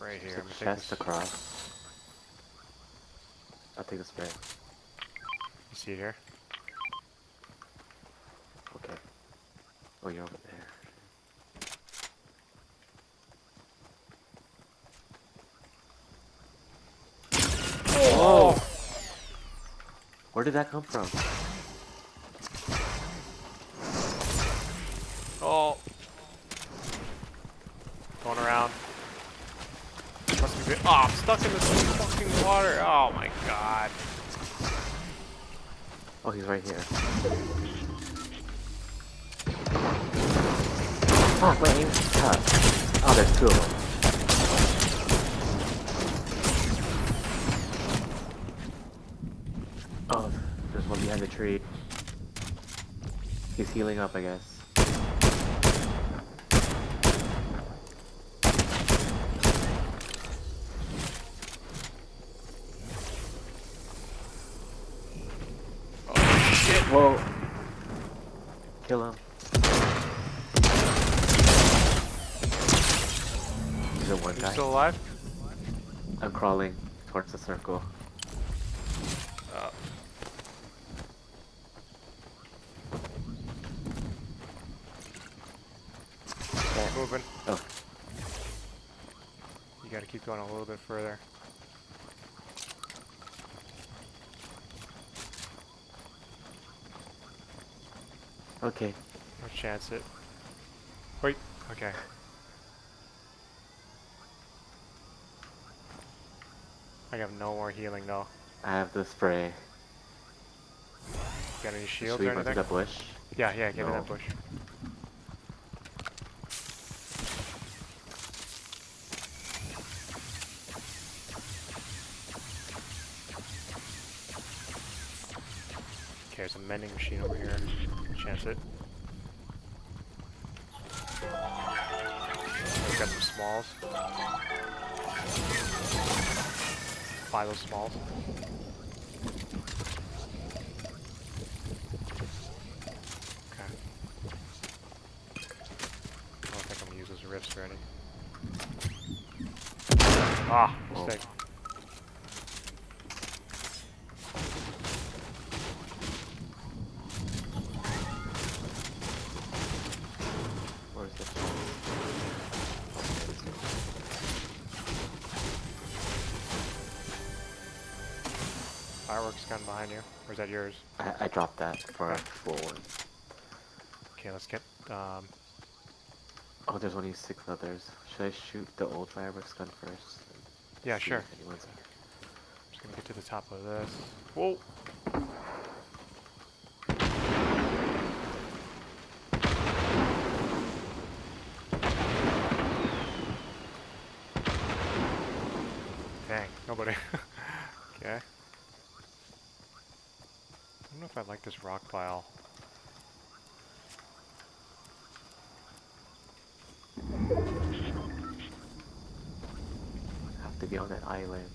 Right here. I'm There's gonna a take chest this. across. I'll take the spray. You see it here? Okay. Oh, you're over there. Oh! Where did that come from? Oh! Going around. Must be good. Oh, I'm stuck in this fucking water. Oh my god. Oh, he's right here. Oh, wait, aim's tough. Oh, there's two of them. Oh, there's one behind the tree. He's healing up, I guess. Oh shit. Whoa! Kill him. He's a one Are you guy. still alive? I'm crawling towards the circle. Moving. Oh, You gotta keep going a little bit further. okay. No chance it. Wait. Okay. I have no more healing though. I have the spray. Got any Should shields we or run to anything? the bush? Yeah, give me No. that bush. Okay, there's a mending machine over here. Chance it. We've got some smalls. Buy those smalls. Okay. I don't think I'm gonna use those rifts ready. Ah, mistake. Where's the Fireworks gun behind you. Or is that yours? I dropped that for a Okay. full one. Okay, let's get Oh, there's only 6 others. Should I shoot the old fireworks gun first? yeah, See sure. if anyone's there. Just gonna get to the top of this. Whoa! Dang, nobody. Okay. I don't know if I like this rock pile. Have to be on that island.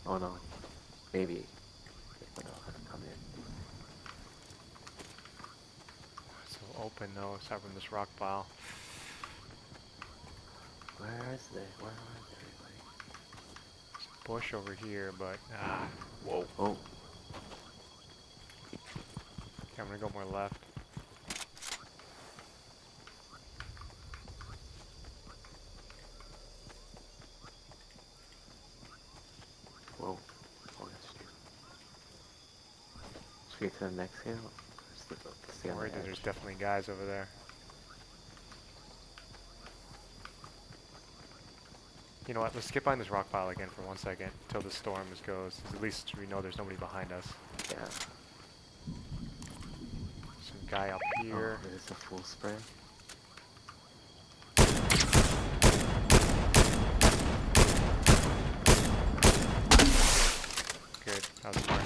Oh no. Maybe. But I'll have to come in. It's so open though, aside from this rock pile. Where is they? Where are everybody? There's a bush over here, but whoa. Oh. Okay, I'm gonna go more left. Whoa. Oh, that's true. Straight to the next hill. Stay I'm on worried the that there's edge. definitely guys over there. You know what, let's skip behind this rock pile again for 1 second until the storm goes. At least we know there's nobody behind us. Yeah. Some guy up here. Oh, there's a full spray. Good, that was fine.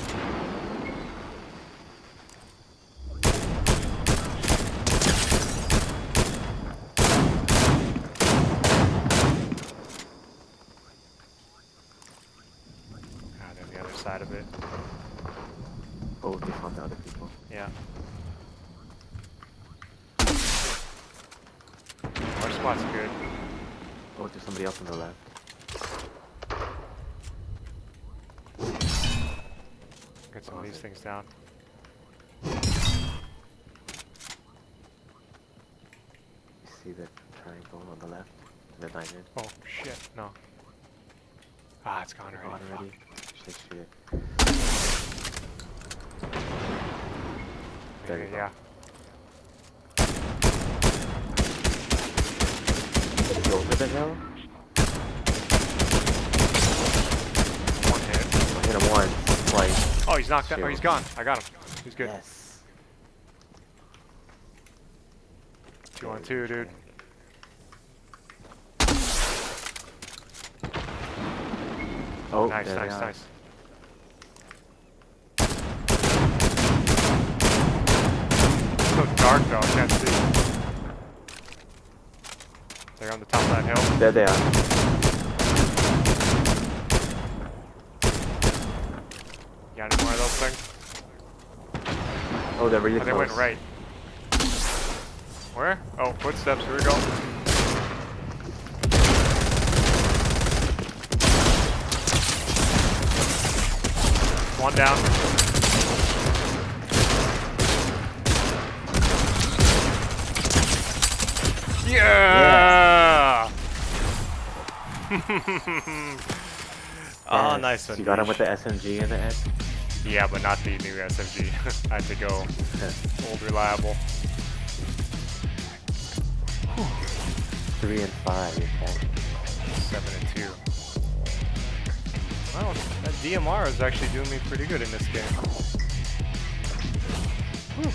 They're on the other side of it. Oh, they found the other people. Yeah. Our spot's good. Oh, there's somebody else on the left. some of these things down. You see the triangle on the left? The diamond? Oh shit, no. Ah, it's gone already. Already? Shit, shit. There you go. Yeah. Is he over the hill? One hit. I hit him once, twice. Oh, he's knocked out. Oh, he's gone. I got him. He's good. Yes. 2 on 2, dude. Oh, Nice, there they nice, are. nice. It's so dark though, I can't see. They're on the top of that hill. There they are. You got any more of those things? Oh, they're really Oh, they close. went right. Where? Oh, footsteps. Here we go. One down. Yeah! Oh, Yes. nice one. You got him Deej. with the SMG in the end? Yeah, but not the new SMG. I had to go old reliable. 3 and 5, okay. 7 and 2. Well, that DMR is actually doing me pretty good in this game. Whew.